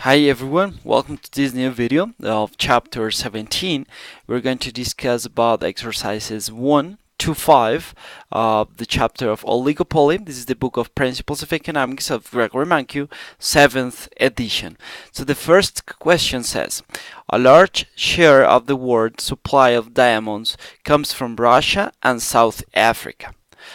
Hi everyone, welcome to this new video of chapter 17. We're going to discuss about exercises 1 to 5 of the chapter of Oligopoly. This is the book of Principles of Economics of Gregory Mankiw, 7th edition. So the first question says, a large share of the world's supply of diamonds comes from Russia and South Africa.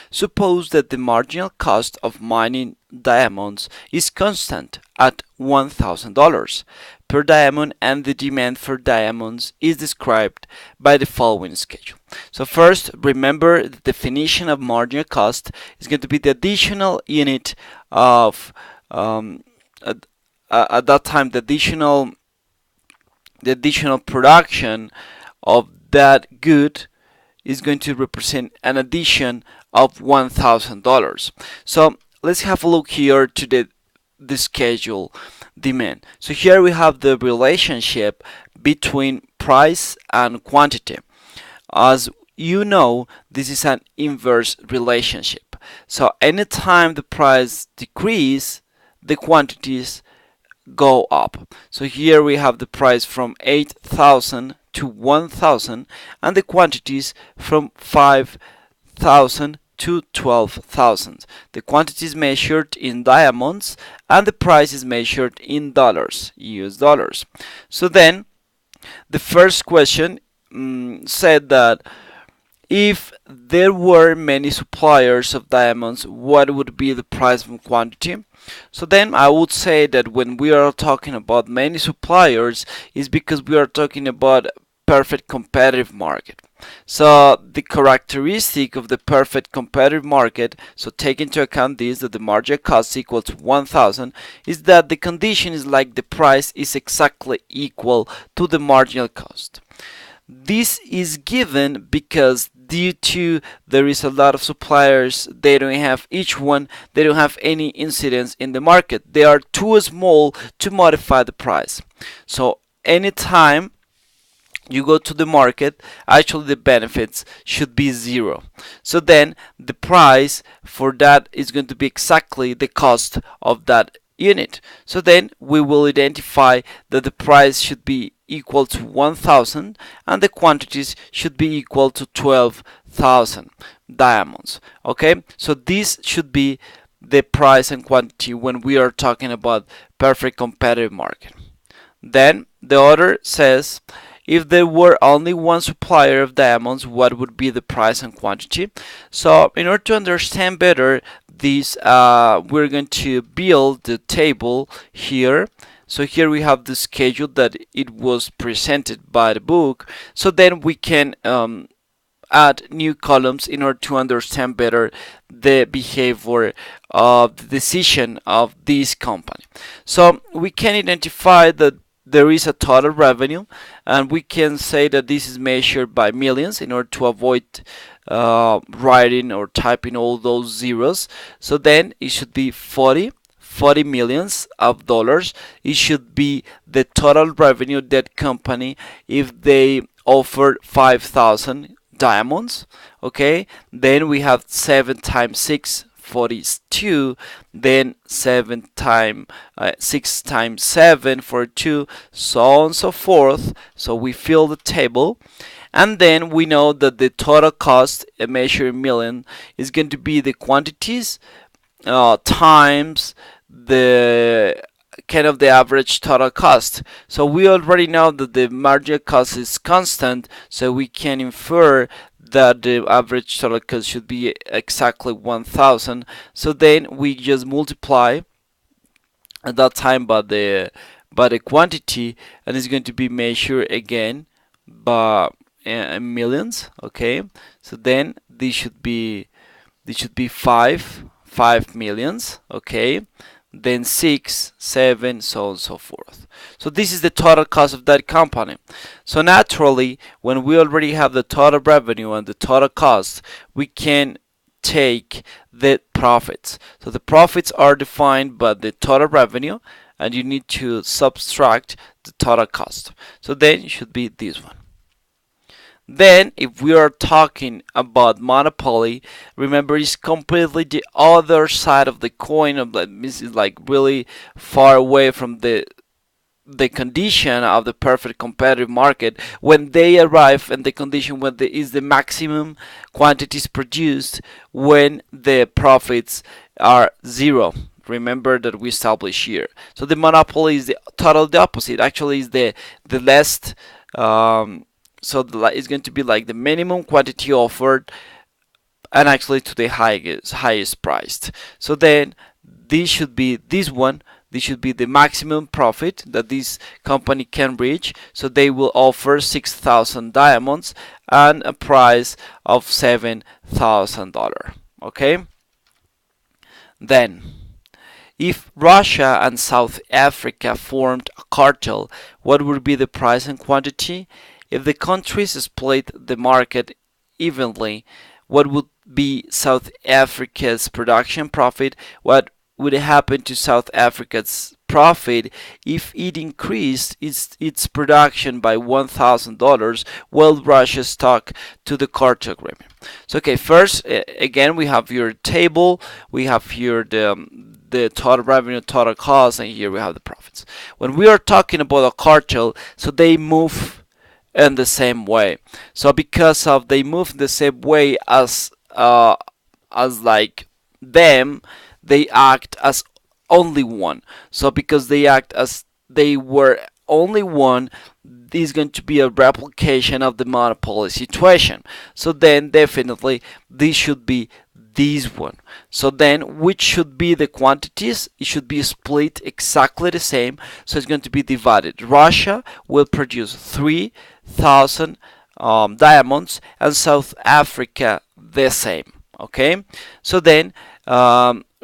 Suppose that the marginal cost of mining diamonds is constant at $1,000 per diamond, and the demand for diamonds is described by the following schedule. So first, remember the definition of marginal cost is going to be the additional unit of at that time the additional production of that good is going to represent an addition of $1,000. So let's have a look here to the schedule demand. So here we have the relationship between price and quantity. As you know, this is an inverse relationship. So anytime the price decreases, the quantities go up. So here we have the price from 8,000 to 1,000 and the quantities from 5,000 to 12,000. The quantities measured in diamonds and the price is measured in dollars, US dollars. So then the first question said that if there were many suppliers of diamonds, what would be the price and quantity? So then I would say that when we are talking about many suppliers is because we are talking about perfect competitive market. So the characteristic of the perfect competitive market, so take into account this, that the marginal cost equal to 1,000, is that the condition is like the price is exactly equal to the marginal cost. This is given because due to there is a lot of suppliers, they don't have any incidence in the market. They are too small to modify the price. So anytime you go to the market, actually the benefits should be zero. So then the price for that is going to be exactly the cost of that unit. So then we will identify that the price should be equal to 1,000 and the quantities should be equal to 12,000 diamonds. Okay, so this should be the price and quantity when we are talking about perfect competitive market. Then the other says, if there were only one supplier of diamonds, what would be the price and quantity? So in order to understand better this, we're going to build the table here. So here we have the schedule that it was presented by the book. So then we can add new columns in order to understand better the behavior of the decision of this company. So we can identify that there is a total revenue, and we can say that this is measured by millions in order to avoid writing or typing all those zeros. So then it should be 40 millions of dollars. It should be the total revenue that company if they offer 5,000 diamonds. Okay, then we have 7 times 6, 42, then 7 times 6 times 7, 42, so on and so forth. So we fill the table, and then we know that the total cost measured in million is going to be the quantities times the kind of the average total cost. So we already know that the marginal cost is constant, so we can infer that the average total cost should be exactly 1,000. So then we just multiply at that time by the quantity, and it's going to be measured again by millions. Okay, so then this should be 5 millions. Okay, then 6, 7, so on and so forth. So this is the total cost of that company. So naturally, when we already have the total revenue and the total cost, we can take the profits. So the profits are defined by the total revenue, and you need to subtract the total cost. So then it should be this one. Then, if we are talking about monopoly, remember it's completely the other side of the coin. This is like really far away from the the condition of the perfect competitive market when they arrive, and the condition when is the maximum quantities produced when the profits are zero. Remember that we established here. So the monopoly is the total the opposite. Actually, is the less. It's going to be like the minimum quantity offered, and actually to the highest priced. So then this should be this one. This should be the maximum profit that this company can reach. So they will offer 6,000 diamonds and a price of $7,000. Okay. Then, if Russia and South Africa formed a cartel, what would be the price and quantity? If the countries split the market evenly, what would be South Africa's production profit? What would happen to South Africa's profit if it increased its production by $1,000 while Russia stuck to the cartel agreement? So okay, first again we have your table, we have here the total revenue, total cost, and here we have the profits. When we are talking about a cartel, so they move in the same way. So because of they move the same way as like them, they act as only one. So because they act as they were only one, this is going to be a replication of the monopoly situation. So then definitely this should be this one. So then which should be the quantities? It should be split exactly the same. So it's going to be divided. Russia will produce 3,000 diamonds, and South Africa the same. Okay. So then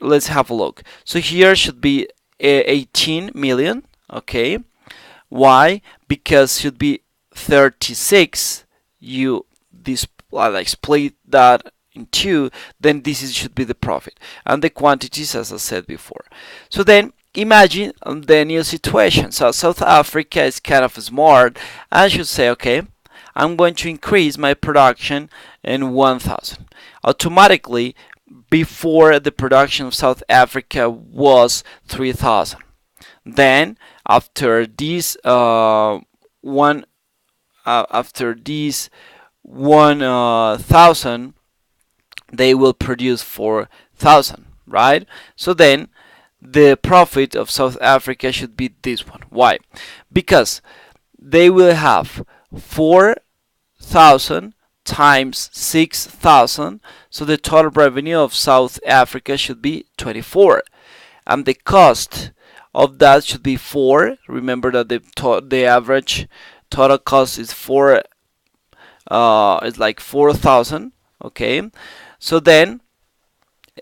let's have a look. So here should be 18 million. Okay. Why? Because should be 36. You like split that in two, then should be the profit, and the quantities as I said before. So then imagine the new situation. So South Africa is kind of smart and should say, okay, I'm going to increase my production in 1,000. Automatically, before the production of South Africa was 3,000. Then after this after this 1,000, they will produce 4,000, right? So then the profit of South Africa should be this one. Why? Because they will have 4,000 times 6,000, so the total revenue of South Africa should be 24, and the cost of that should be 4. Remember that the average total cost is 4. It's like 4,000. Okay, so then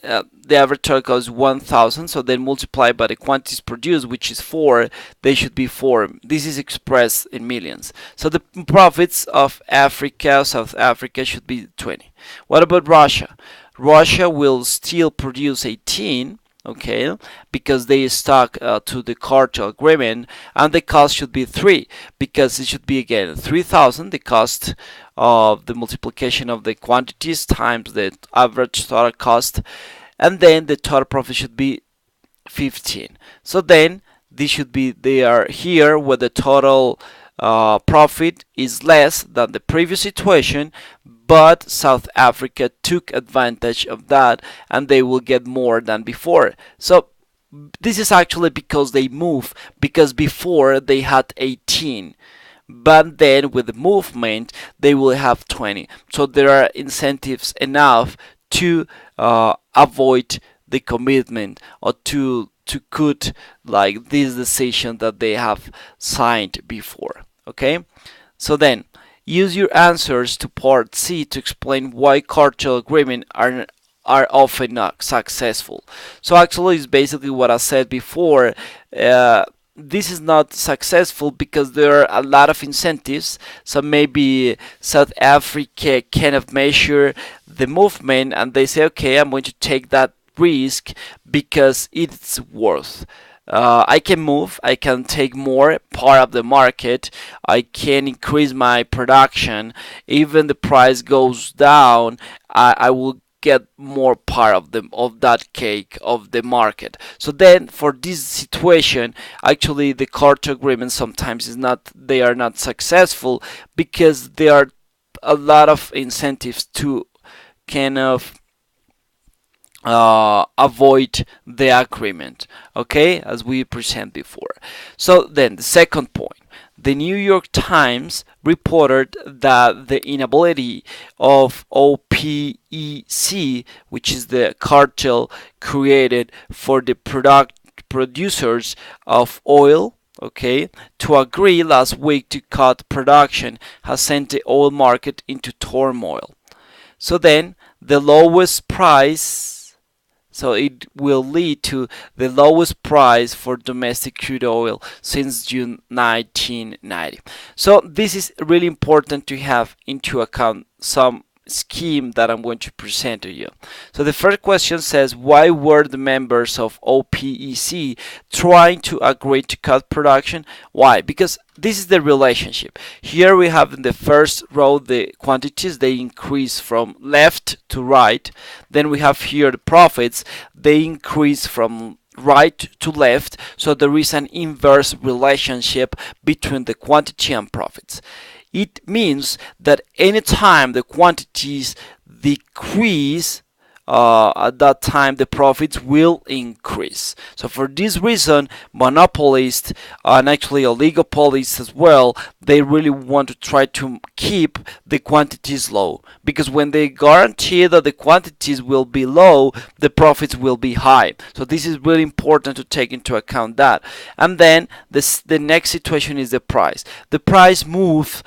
the average total cost is 1,000. So then multiply by the quantities produced, which is 4. They should be 4. This is expressed in millions. So the profits of South Africa should be 20. What about Russia? Russia will still produce 18. Okay, because they stuck to the cartel agreement, and the cost should be 3, because it should be again 3,000, the cost of the multiplication of the quantities times the average total cost, and then the total profit should be 15. So then this should be, they are here where the total profit is less than the previous situation, but South Africa took advantage of that and they will get more than before. So this is actually because they move, because before they had 18, but then with the movement they will have 20. So there are incentives enough to avoid the commitment, or to cut like this decision that they have signed before. Okay, so then use your answers to part C to explain why cartel agreements are often not successful. So actually it's basically what I said before. This is not successful because there are a lot of incentives. So maybe South Africa cannot measure the movement and they say, okay, I'm going to take that risk because it's worth. I can move, I can take more part of the market, I can increase my production. Even the price goes down, I will get more part of that cake of the market. So then for this situation, actually the cartel agreement sometimes they are not successful because there are a lot of incentives to kind of avoid the agreement, okay, as we present before. So then the second point, the New York Times reported that the inability of OPEC, which is the cartel created for the producers of oil, okay, to agree last week to cut production has sent the oil market into turmoil. So then the lowest price so it will lead to the lowest price for domestic crude oil since June 1990. So this is really important to have into account some scheme that I'm going to present to you. So the first question says, why were the members of OPEC trying to agree to cut production? Why? Because this is the relationship. Here we have in the first row the quantities, they increase from left to right. Then we have here the profits, they increase from right to left. So there is an inverse relationship between the quantity and profits. It means that anytime the quantities decrease, at that time the profits will increase. So for this reason, monopolists and actually oligopolists as well, they really want to try to keep the quantities low, because when they guarantee that the quantities will be low, the profits will be high. So this is really important to take into account that. And then the next situation is the price. The price moves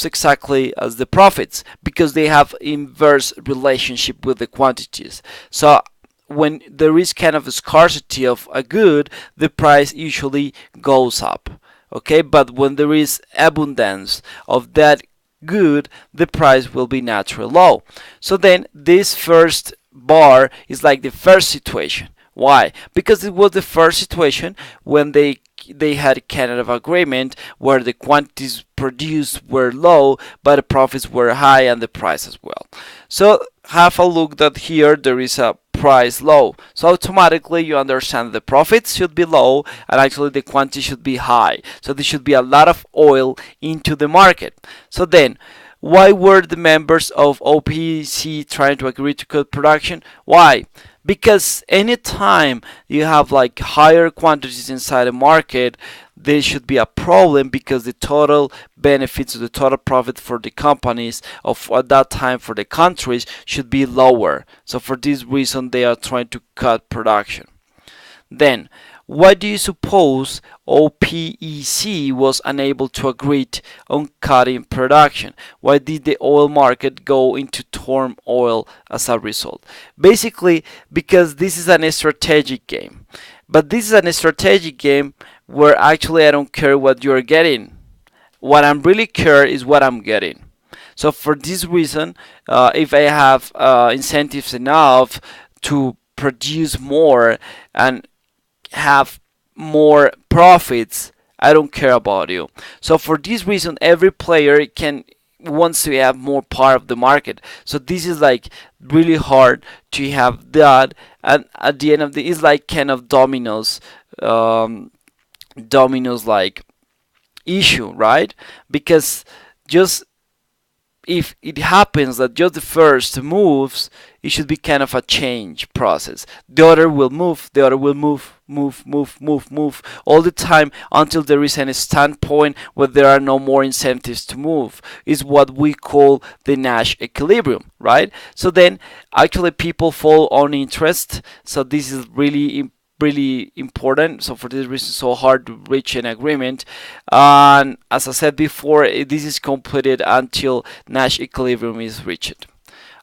exactly as the profits because they have inverse relationship with the quantities. So when there is kind of a scarcity of a good, the price usually goes up. Okay, but when there is abundance of that good, the price will be naturally low. So then this first bar is like the first situation. Why? Because it was the first situation when they had kind of agreement where the quantities produced were low but the profits were high and the price as well. So have a look that here there is a price low, so automatically you understand the profits should be low and actually the quantity should be high, so there should be a lot of oil into the market. So then why were the members of OPEC trying to agree to cut production? Why? Because anytime you have like higher quantities inside the market, there should be a problem because the total benefits or the total profit for the companies of at that time for the countries should be lower. So for this reason they are trying to cut production. Then why do you suppose OPEC was unable to agree on cutting production? Why did the oil market go into turmoil as a result? Basically, because this is a strategic game. But this is a strategic game where actually I don't care what you're getting. What I'm really care is what I'm getting. So for this reason, if I have incentives enough to produce more and have more profits, I don't care about you. So for this reason, every player wants to have more part of the market. So this is like really hard to have that, and at the end of it's like kind of dominoes like issue, right? Because just if it happens that just the first moves, it should be kind of a change process. The other will move, the other will move all the time until there is a standpoint where there are no more incentives to move. Is what we call the Nash Equilibrium, right? So then actually people fall on interest. So this is really important. So for this reason, so hard to reach an agreement. And as I said before, this is completed until Nash Equilibrium is reached.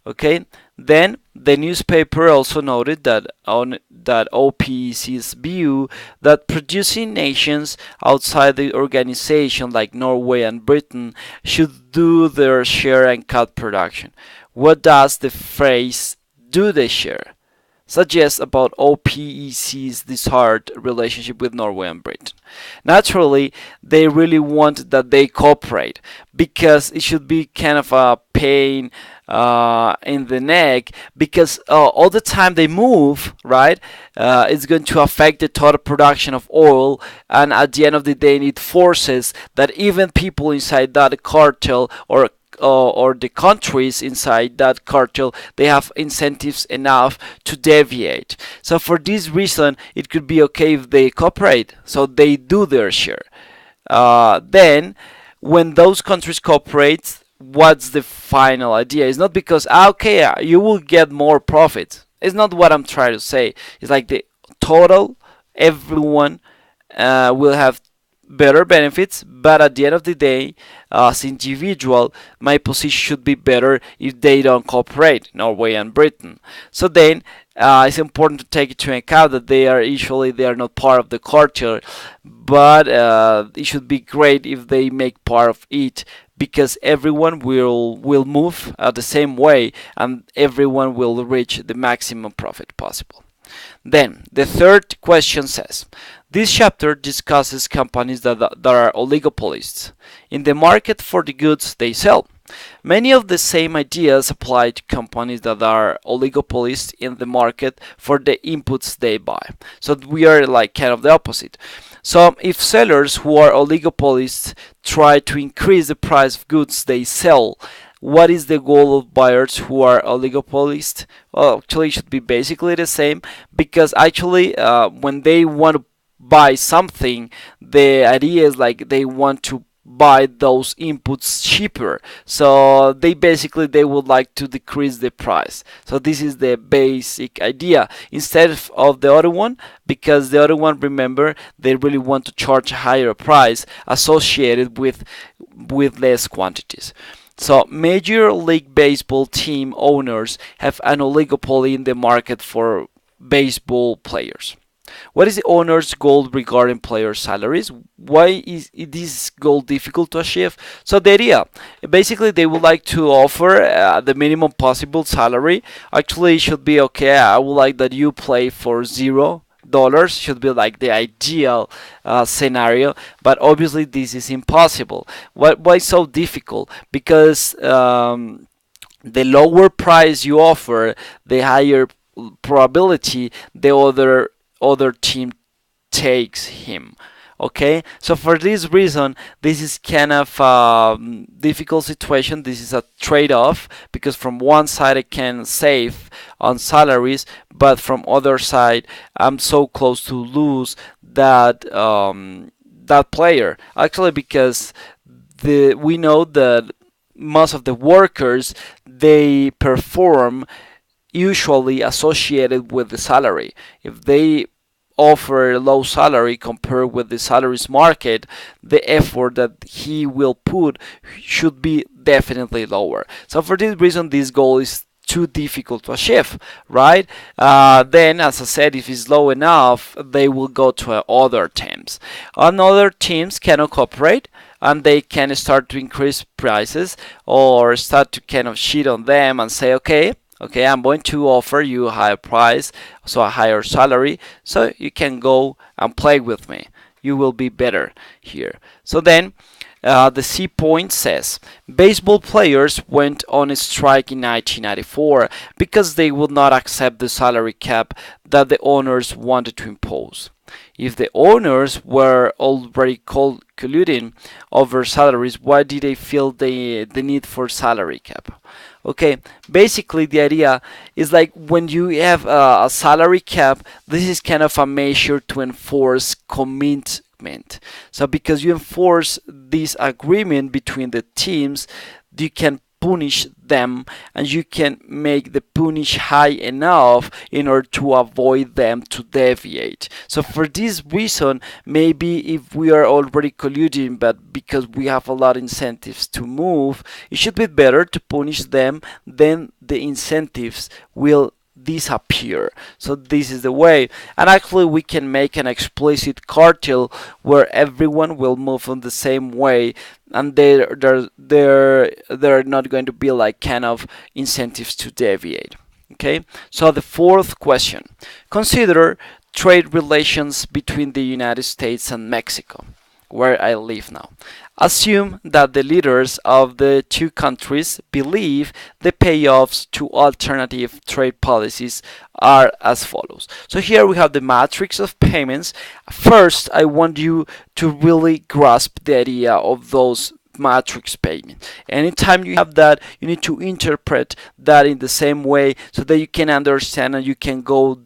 Okay. Then the newspaper also noted that OPEC's view that producing nations outside the organization like Norway and Britain should do their share and cut production. What does the phrase "do their share" suggests about OPEC's desired relationship with Norway and Britain? Naturally, they really want that they cooperate because it should be kind of a paying in the neck, because all the time they move, right, it's going to affect the total production of oil, and at the end of the day it forces that even people inside that cartel, or the countries inside that cartel, they have incentives enough to deviate. So for this reason, it could be okay if they cooperate, so they do their share. Then, when those countries cooperate, what's the final idea? It's not because okay, you will get more profit. It's not what I'm trying to say. It's like the total, everyone will have better benefits, but at the end of the day, as individual, my position should be better if they don't cooperate, Norway and Britain. So then it's important to take into account that they are not part of the cartel, but it should be great if they make part of it, because everyone will move the same way, and everyone will reach the maximum profit possible. Then the third question says, this chapter discusses companies that are oligopolists in the market for the goods they sell. Many of the same ideas apply to companies that are oligopolists in the market for the inputs they buy. So we are like kind of the opposite. So if sellers who are oligopolists try to increase the price of goods they sell, what is the goal of buyers who are oligopolists? Well, actually, it should be basically the same, because actually, when they want to buy something, the idea is like they want to buy those inputs cheaper. So they would like to decrease the price. So this is the basic idea instead of the other one, because the other one, remember, they really want to charge a higher price associated with less quantities. So Major League Baseball team owners have an oligopoly in the market for baseball players. What is the owner's goal regarding player salaries? Why is this goal difficult to achieve? So the idea, basically, they would like to offer the minimum possible salary. Actually, it should be okay. I would like that you play for $0. Should be like the ideal scenario, but obviously this is impossible. Why so difficult? Because the lower price you offer, the higher probability the other team takes him. Okay, so for this reason, this is kind of a difficult situation. This is a trade-off, because from one side I can save on salaries, but from other side I'm so close to lose that player. Actually, because we know that most of the workers, they perform usually associated with the salary. If they offer a low salary compared with the salaries market, the effort that he will put should be definitely lower. So for this reason, this goal is too difficult to achieve, right? Then, as I said, if it's low enough, they will go to other teams. And other teams cannot cooperate, and they can start to increase prices, or start to kind of cheat on them and say, okay, I'm going to offer you a higher price, so a higher salary, so you can go and play with me. You will be better here. So then, the C point says, baseball players went on a strike in 1994 because they would not accept the salary cap that the owners wanted to impose. If the owners were already colluding over salaries, why did they feel the need for salary cap? Okay, basically the idea is like when you have a salary cap, this is kind of a measure to enforce commitment. So because you enforce this agreement between the teams, you can punish them, and you can make the punish high enough in order to avoid them to deviate. So for this reason, maybe if we are already colluding, but because we have a lot of incentives to move, it should be better to punish them, then the incentives will disappear. So this is the way, and actually we can make an explicit cartel where everyone will move in the same way, and there are not going to be like kind of incentives to deviate. Okay, so the fourth question, consider trade relations between the United States and Mexico. where I live now. Assume that the leaders of the two countries believe the payoffs to alternative trade policies are as follows. So here we have the matrix of payments. First, I want you to really grasp the idea of those matrix payment. Anytime you have that, you need to interpret that in the same way so that you can understand and you can go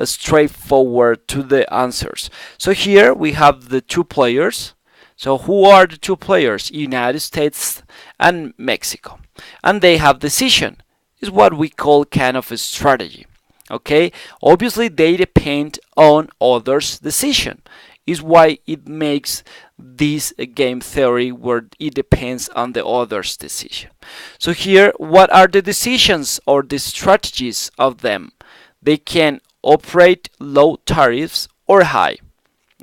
straightforward to the answers. So here we have the two players. So who are the two players? United States and Mexico. And they have decision. It's what we call kind of a strategy. Okay? Obviously they depend on others' decision. Is why it makes this game theory where it depends on the other's decision. So here, what are the decisions or the strategies of them? They can operate low tariffs or high.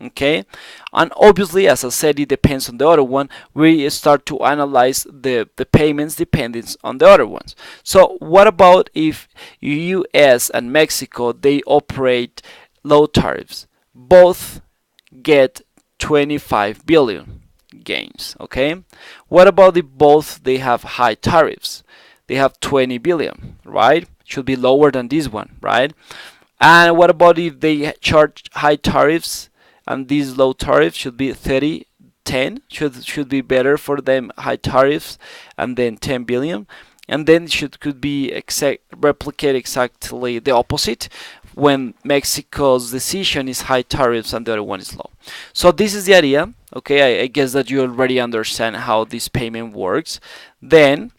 Okay, and obviously, as I said, it depends on the other one. We start to analyze the payments depending on the other ones. So what about if US and Mexico, they operate low tariffs? Both get 25 billion gains. Okay, what about if both they have high tariffs? They have 20 billion, right? Should be lower than this one, right? And what about if they charge high tariffs and these low tariffs? Should be 30 10, should be better for them, high tariffs and then 10 billion. And then could be replicate exactly the opposite when Mexico's decision is high tariffs and the other one is low. So this is the idea. Okay, I guess that you already understand how this payment works. Then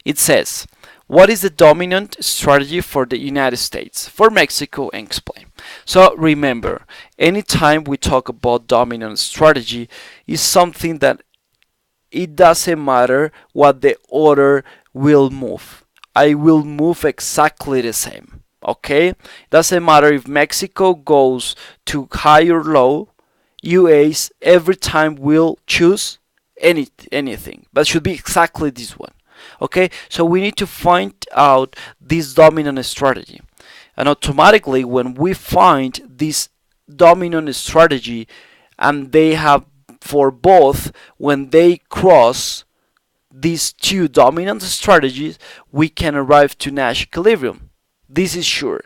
it says, what is the dominant strategy for the United States? For Mexico, and explain. So remember, anytime we talk about dominant strategy, is something that it doesn't matter what the order will move. I will move exactly the same. Okay? Doesn't matter if Mexico goes to high or low, US every time will choose anything. But should be exactly this one. Okay? So we need to find out this dominant strategy. And automatically when we find this dominant strategy and they have for both, when they cross these two dominant strategies, we can arrive to Nash Equilibrium. This is sure.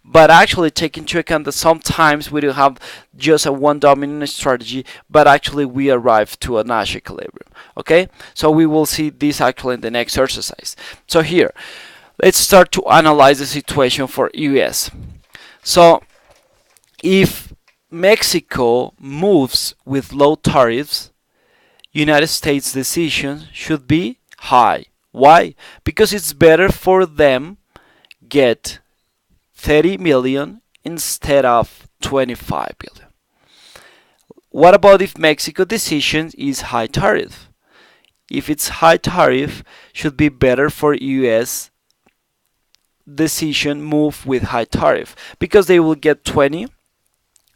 But actually take into account that sometimes we do have just a one dominant strategy, but actually we arrive to a Nash Equilibrium. Okay? So we will see this actually in the next exercise. So here, let's start to analyze the situation for US. So if Mexico moves with low tariffs, United States decision should be high. Why? Because it's better for them get 30 million instead of 25 billion. What about if Mexico decision is high tariff? If it's high tariff, should be better for US decision move with high tariff because they will get 20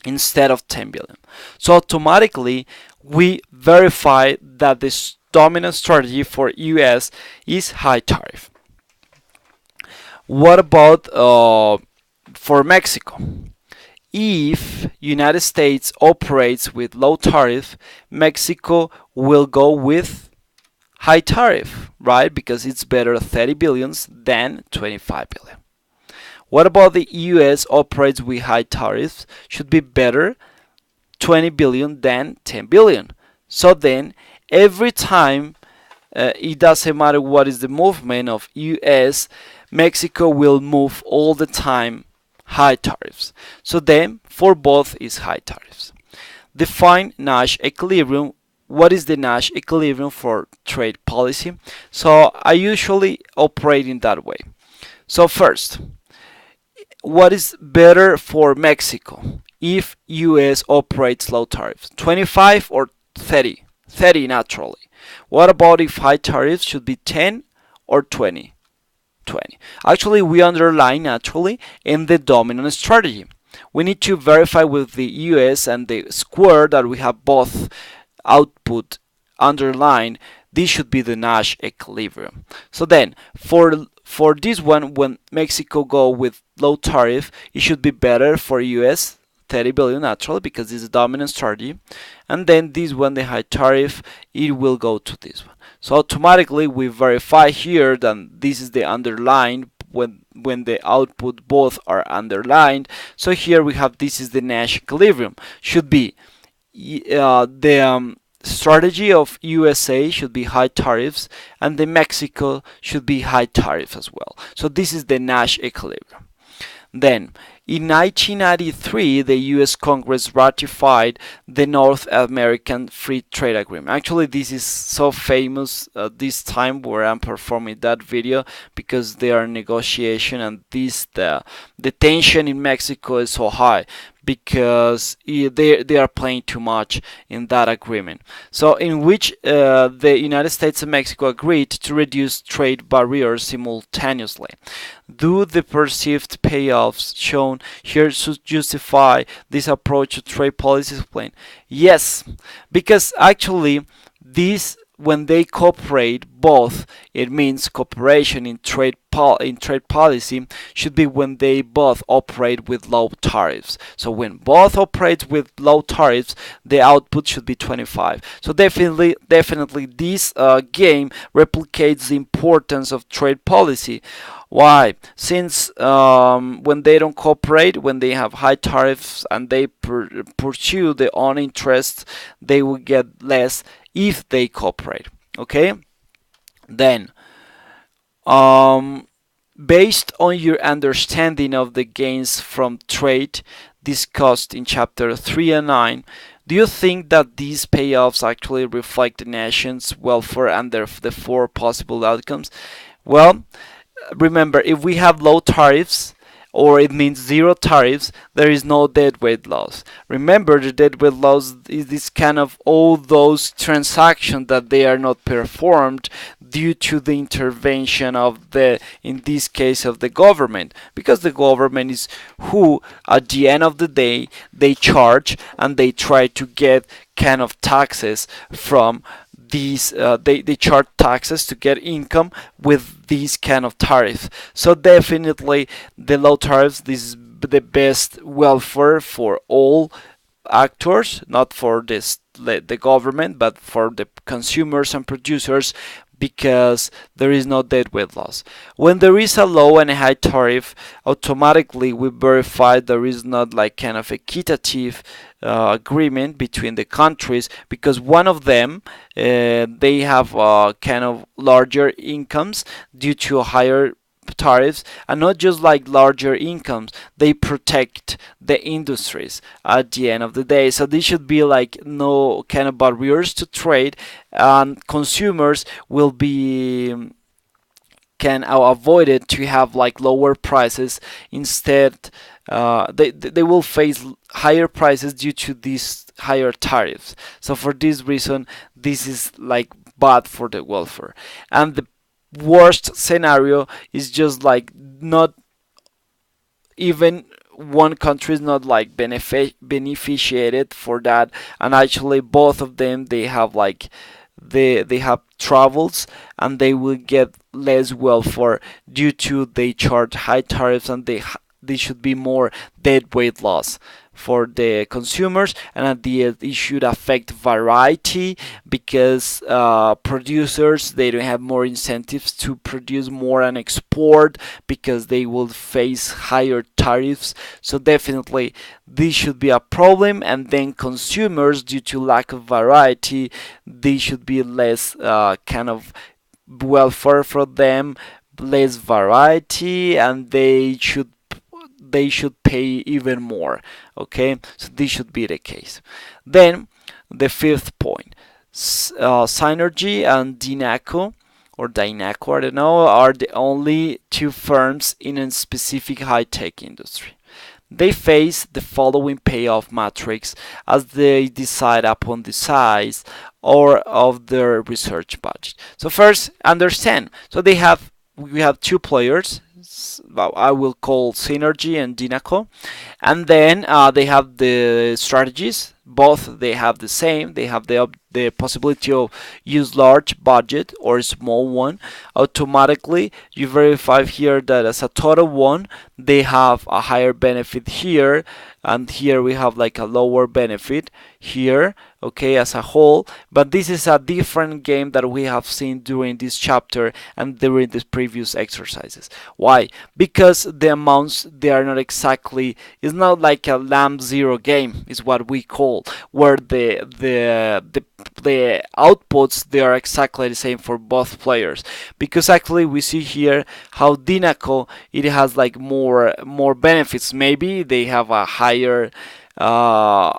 instead of 10 billion. So automatically we verify that this dominant strategy for US is high tariff. What about for Mexico? If United States operates with low tariff, Mexico will go with high tariff, right? Because it's better 30 billions than 25 billion. What about the US operates with high tariffs? Should be better 20 billion than 10 billion. So then every time it doesn't matter what is the movement of US, Mexico will move all the time high tariffs. So then for both is high tariffs. Define Nash Equilibrium. What is the Nash Equilibrium for trade policy? So I usually operate in that way. So first, what is better for Mexico if US operates low tariffs? 25 or 30? 30 naturally. What about if high tariffs should be 10 or 20? 20. Actually, we underline naturally in the dominant strategy. We need to verify with the US and the square that we have both output underlined. This should be the Nash Equilibrium. So then, for this one, when Mexico go with low tariff, it should be better for US 30 billion naturally because it's a dominant strategy, and then this one, the high tariff, it will go to this one. So automatically we verify here that this is the underlined when the output both are underlined. So here we have this is the Nash equilibrium. Should be the strategy of USA should be high tariffs, and the Mexico should be high tariff as well. So this is the Nash equilibrium. Then, in 1993, the US Congress ratified the North American Free Trade Agreement. Actually, this is so famous this time where I'm performing that video because they are in negotiation, and the tension in Mexico is so high because they are playing too much in that agreement. So in which the United States and Mexico agreed to reduce trade barriers simultaneously. Do the perceived payoffs shown here justify this approach to trade policy explain? Yes, because actually this when they cooperate both, it means cooperation in trade policy should be when they both operate with low tariffs. So when both operate with low tariffs, the output should be 25. So definitely this game replicates the importance of trade policy. Why? Since when they don't cooperate, when they have high tariffs and they pursue their own interests, they will get less if they cooperate. Okay? Then, based on your understanding of the gains from trade discussed in chapter 3 and 9, do you think that these payoffs actually reflect the nation's welfare and the four possible outcomes? Well, remember, if we have low tariffs, or it means zero tariffs, there is no deadweight loss. Remember, the deadweight loss is this kind of all those transactions that they are not performed due to the intervention of the, in this case, of the government, because the government is who, at the end of the day, they charge and they try to get kind of taxes from these they charge taxes to get income with these kind of tariff. So definitely the low tariffs, this is the best welfare for all actors, not for the government, but for the consumers and producers, because there is no deadweight loss. When there is a low and a high tariff, automatically we verify there is not like kind of equitative agreement between the countries, because one of them they have kind of larger incomes due to higher tariffs, and not just like larger incomes, they protect the industries at the end of the day. So this should be like no kind of barriers to trade, and consumers will be can avoid it to have like lower prices. Instead, they will face higher prices due to these higher tariffs. So for this reason, this is like bad for the welfare. And the worst scenario is just like not even one country is not like beneficiated for that, and actually both of them they have like they have troubles, and they will get less welfare due to they charge high tariffs, and they should be more deadweight loss for the consumers, and at the end it should affect variety, because producers they don't have more incentives to produce more and export because they will face higher tariffs. So definitely this should be a problem, and then consumers, due to lack of variety, they should be less kind of welfare for them, less variety, and they should pay even more. Okay, so this should be the case. Then the fifth point, Synergy and Dinaco, or Dynaco, I don't know, are the only two firms in a specific high-tech industry. They face the following payoff matrix as they decide upon the size or of their research budget. So first, understand. So we have two players, I will call Synergy and Dinaco. And then they have the strategies. Both they have the same. They have the possibility of use large budget or small one. Automatically, you verify here that as a total one, they have a higher benefit here, and here we have like a lower benefit here, okay, as a whole. But this is a different game that we have seen during this chapter and during the previous exercises. Why? Because the amounts, they are not exactly, it's not like a lamb zero game is what we call, where the outputs, they are exactly the same for both players. Because actually we see here how Dinaco, it has like more benefits. Maybe they have a higher or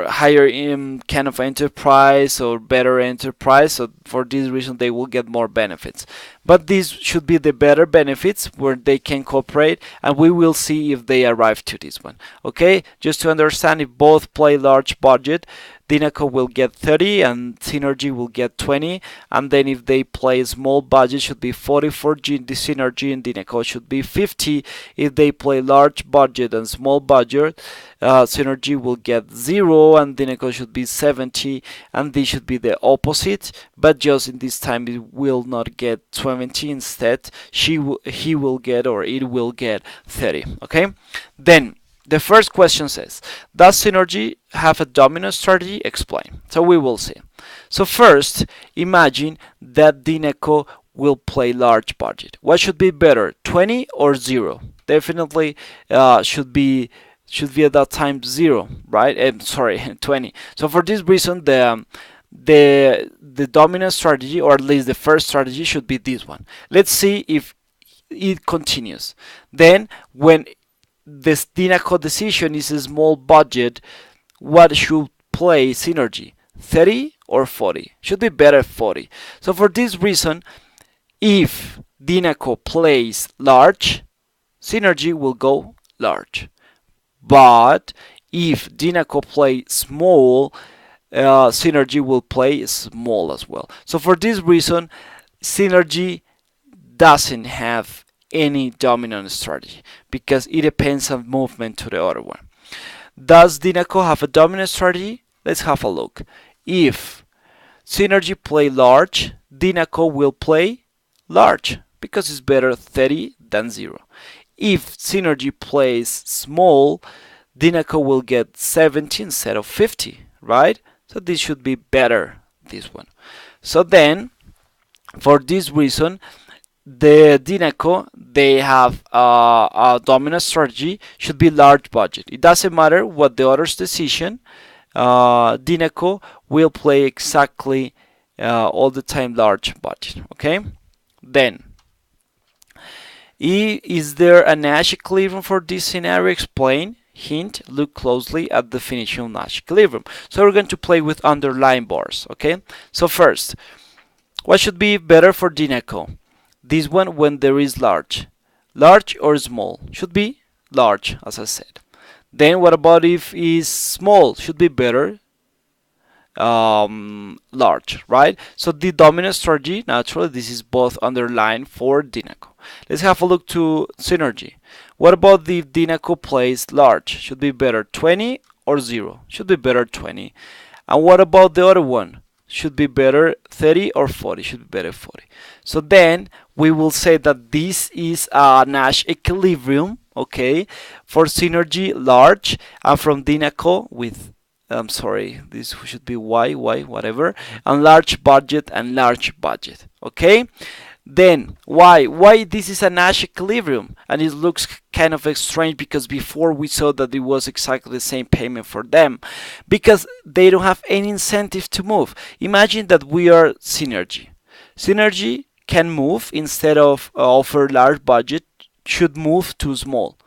higher in kind of enterprise or better enterprise, so for this reason they will get more benefits. But these should be the better benefits where they can cooperate, and we will see if they arrive to this one. Okay, just to understand, if both play large budget, Dinaco will get 30 and Synergy will get 20, and then if they play small budget, should be 40 for the Synergy, and Dinaco should be 50. If they play large budget and small budget, Synergy will get 0 and Dinaco should be 70, and this should be the opposite, but just in this time it will not get 20, instead he will get, or it will get 30. Okay, then the first question says, does Synergy have a dominant strategy? Explain. So we will see. So first, imagine that Dinaco will play large budget. What should be better, 20 or 0? Definitely should be at that time 0, right? Sorry, 20. So for this reason, the dominant strategy, or at least the first strategy, should be this one. Let's see if it continues. Then when this Dinaco decision is a small budget, what should play Synergy? 30 or 40? Should be better 40. So for this reason, if Dinaco plays large, Synergy will go large. But if Dinaco plays small, Synergy will play small as well. So for this reason, Synergy doesn't have any dominant strategy because it depends on movement to the other one. Does Dinaco have a dominant strategy? Let's have a look. If Synergy play large, Dinaco will play large because it's better 30 than 0. If Synergy plays small, Dinaco will get 70 instead of 50, right? So this should be better, this one. So then, for this reason, the Dinaco, they have a dominant strategy, should be large budget. It doesn't matter what the other's decision, Dinaco will play exactly all the time large budget. Okay, then is there a Nash equilibrium for this scenario? Explain. Hint, look closely at the definition of Nash equilibrium. So we're going to play with underline bars. Okay, so first, what should be better for Dinaco? This one when there is large or small? Should be large, as I said. Then what about if is small? Should be better large, right? So the dominant strategy, naturally, this is both underlined for Dinaco. Let's have a look to Synergy. What about the Dinaco plays large? Should be better 20 or 0? Should be better 20. And what about the other one? Should be better 30 or 40? Should be better 40. So then we will say that this is a Nash equilibrium, okay, for Synergy large, and from Dinaco with, I'm sorry, this should be Y, whatever, and large budget and large budget, okay? Then why this is a Nash equilibrium, and it looks kind of strange because before we saw that it was exactly the same payment for them, because they don't have any incentive to move. Imagine that we are Synergy. Synergy can move, instead of offer large budget, should move to small,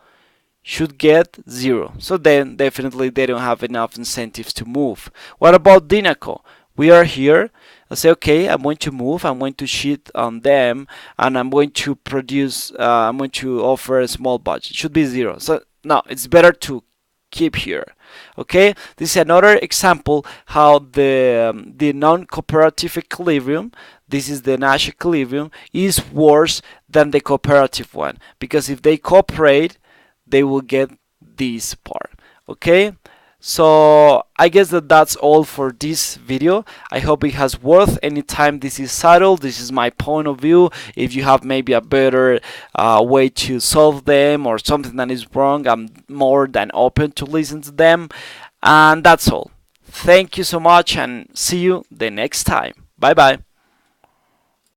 should get 0. So then definitely they don't have enough incentives to move. What about Dinaco? We are here. I say, okay, I'm going to move, I'm going to cheat on them, and I'm going to produce, I'm going to offer a small budget. It should be 0. So no, it's better to keep here. Okay, this is another example how the non-cooperative equilibrium, this is the Nash Equilibrium, is worse than the cooperative one, because if they cooperate, they will get this part. Okay, so I guess that's all for this video. I hope it has worth. Anytime this is subtle, this is my point of view. If you have maybe a better way to solve them or something that is wrong, I'm more than open to listen to them. And that's all. Thank you so much, and see you the next time. Bye bye.